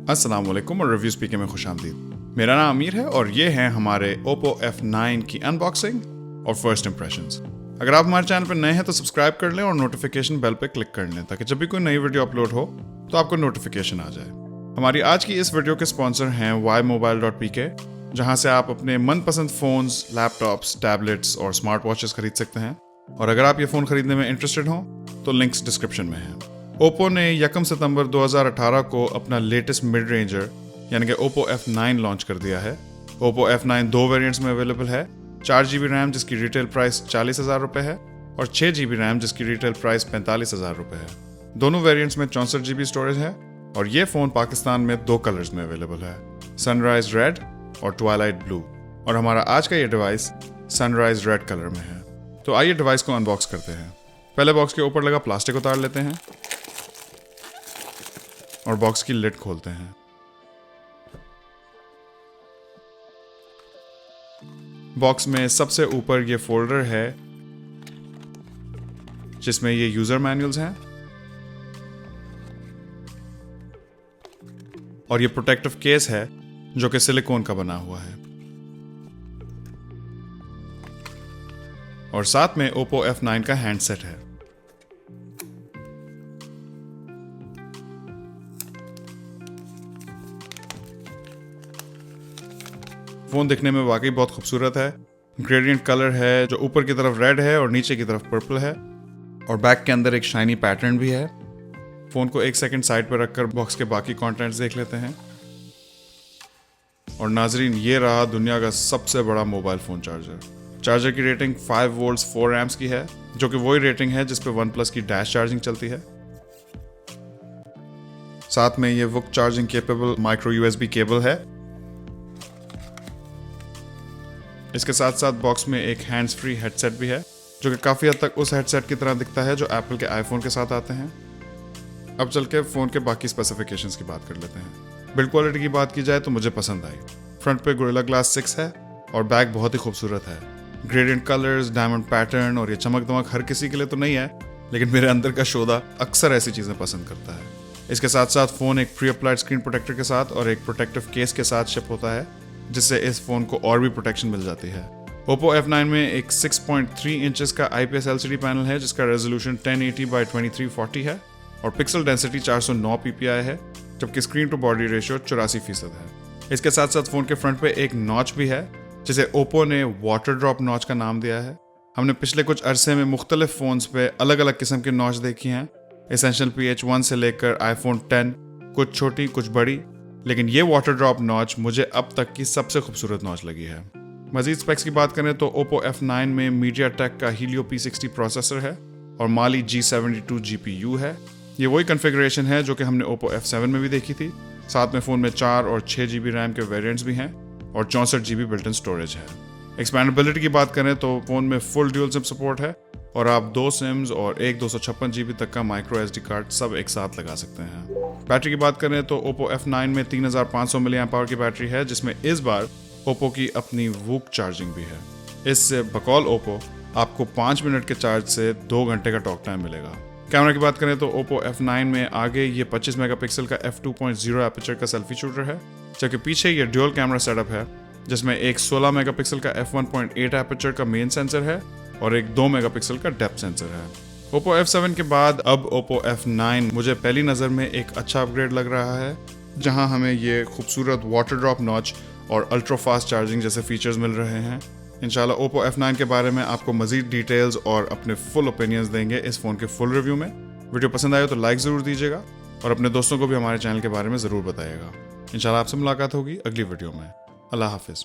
अस्सलाम वालेकुम और रिव्यू स्पीकर में खुशामदीद। मेरा नाम अमीर है और ये हैं हमारे Oppo F9 की अनबॉक्सिंग और फर्स्ट इंप्रेशंस। अगर आप हमारे चैनल पर नए हैं तो सब्सक्राइब कर लें और नोटिफिकेशन बेल पर क्लिक कर लें ताकि जब भी कोई नई वीडियो अपलोड हो तो आपको नोटिफिकेशन आ जाए। हमारी आज की इस वीडियो के स्पॉन्सर हैं ymobile.pk, जहां से आप अपने मनपसंद फ़ोन्स, लैपटॉप्स, टैबलेट्स और स्मार्ट वॉचेस खरीद सकते हैं। और अगर आप ये फ़ोन खरीदने में इंटरेस्टेड हो तो लिंक्स डिस्क्रिप्शन में हैं। ओप्पो ने 1 सितंबर 2018 को अपना लेटेस्ट मिड रेंजर यानी कि Oppo F9 लॉन्च कर दिया है। Oppo F9 दो वेरिएंट्स में अवेलेबल है, 4GB रैम जिसकी रिटेल प्राइस 40,000 रुपये है और 6GB रैम जिसकी रिटेल प्राइस 45,000 रुपये है। दोनों वेरिएंट्स में 64GB स्टोरेज है और ये फ़ोन पाकिस्तान में 2 कलर्स में अवेलेबल है, सनराइज रेड और ट्वाइलाइट ब्लू। और हमारा आज का ये डिवाइस सनराइज रेड कलर में है। तो आइए डिवाइस को अनबॉक्स करते हैं। पहले बॉक्स के ऊपर लगा प्लास्टिक उतार लेते हैं और बॉक्स की लिड खोलते हैं। बॉक्स में सबसे ऊपर ये फोल्डर है जिसमें ये यूजर मैनुअल्स हैं और ये प्रोटेक्टिव केस है जो कि सिलिकॉन का बना हुआ है। और साथ में Oppo F9 का हैंडसेट है। फोन दिखने में वाकई बहुत खूबसूरत है। ग्रेडियंट कलर है जो ऊपर की तरफ रेड है और नीचे की तरफ पर्पल है और बैक के अंदर एक शाइनी पैटर्न भी है। फोन को 1 सेकंड साइड पर रखकर बॉक्स के बाकी कंटेंट्स देख लेते हैं। और नाजरीन, ये रहा दुनिया का सबसे बड़ा मोबाइल फोन चार्जर। चार्जर की रेटिंग 5 वोल्ट्स 4 एम्प्स की है, जो कि वही रेटिंग है जिस पे OnePlus की डैश चार्जिंग चलती है। साथ में ये वुक charging capable micro USB cable है। इसके साथ साथ बॉक्स में एक हैंड्स फ्री हेडसेट भी है जो कि काफ़ी हद तक उस हेडसेट की तरह दिखता है जो एप्पल के आईफोन के साथ आते हैं। अब चल के फ़ोन के बाकी स्पेसिफिकेशंस की बात कर लेते हैं। बिल्ड क्वालिटी की बात की जाए तो मुझे पसंद आई। फ्रंट पे गोरिल्ला ग्लास 6 है और बैक बहुत ही खूबसूरत है। ग्रेडियंट कलर्स, डायमंड पैटर्न और ये चमक दमक हर किसी के लिए तो नहीं है, लेकिन मेरे अंदर का शोधा अक्सर ऐसी चीज़ें पसंद करता है। इसके साथ साथ फ़ोन एक प्री अप्लाइड स्क्रीन प्रोटेक्टर के साथ और एक प्रोटेक्टिव केस के साथ शिप होता है, जिससे इस फोन को और भी प्रोटेक्शन मिल जाती है। Oppo F9 में एक 6.3 इंचेस का IPS LCD पैनल है जिसका रेजोल्यूशन 1080x2340 है और पिक्सल डेंसिटी 409 ppi है, जबकि स्क्रीन टू बॉडी रेशियो 84% है। इसके साथ साथ फोन के फ्रंट पे एक नॉच भी है जिसे Oppo ने वाटर ड्रॉप नॉच का नाम दिया है। हमने पिछले कुछ अरसे में मुख्तलिफ फोन्स पे अलग अलग किस्म के नॉच देखी हैं, एसेंशियल PH1 से लेकर iPhone 10, कुछ छोटी कुछ बड़ी, लेकिन ये वाटर ड्रॉप नॉच मुझे अब तक की सबसे खूबसूरत नॉच लगी है। मजीद स्पेक्स की बात करें तो Oppo F9 में MediaTek का Helio P60 प्रोसेसर है और Mali G72 GPU है। ये वही कॉन्फ़िगरेशन है जो कि हमने Oppo F7 में भी देखी थी। साथ में फ़ोन में 4 और 6GB रैम के वेरिएंट्स भी हैं और 64GB बिल्ट इन स्टोरेज है। एक्सपैंडेबिलिटी की बात करें तो फ़ोन में फुल ड्यूल सिम सपोर्ट है और आप 2 सिम्स और एक 256GB तक का माइक्रो SD कार्ड सब एक साथ लगा सकते हैं। बैटरी की बात करें तो Oppo F9 में 3500 mAh की बैटरी है, जिसमें इस बार Oppo की अपनी वूक चार्जिंग भी है। इससे बकौल Oppo आपको 5 मिनट के चार्ज से 2 घंटे का टॉक टाइम मिलेगा। कैमरा की बात करें तो Oppo F9 में आगे ये 25 मेगापिक्सल का f2.0 एपर्चर का सेल्फी शूटर है, जबकि पीछे ये ड्यूल कैमरा सेटअप है जिसमें एक 16 मेगापिक्सल का f1.8 एपर्चर का मेन सेंसर है और एक 2 मेगापिक्सल का डेप्थ सेंसर है। Oppo F7 के बाद अब Oppo F9 मुझे पहली नज़र में एक अच्छा अपग्रेड लग रहा है, जहां हमें ये खूबसूरत वाटर ड्रॉप नॉच और अल्ट्रा फास्ट चार्जिंग जैसे फीचर्स मिल रहे हैं। इंशाल्लाह Oppo F9 के बारे में आपको मजीद डिटेल्स और अपने फुल ओपिनियंस देंगे इस फ़ोन के फुल रिव्यू में। वीडियो पसंद आए तो लाइक ज़रूर दीजिएगा और अपने दोस्तों को भी हमारे चैनल के बारे में ज़रूर बताइएगा। इंशाल्लाह आपसे मुलाकात होगी अगली वीडियो में। अल्लाह हाफिज़।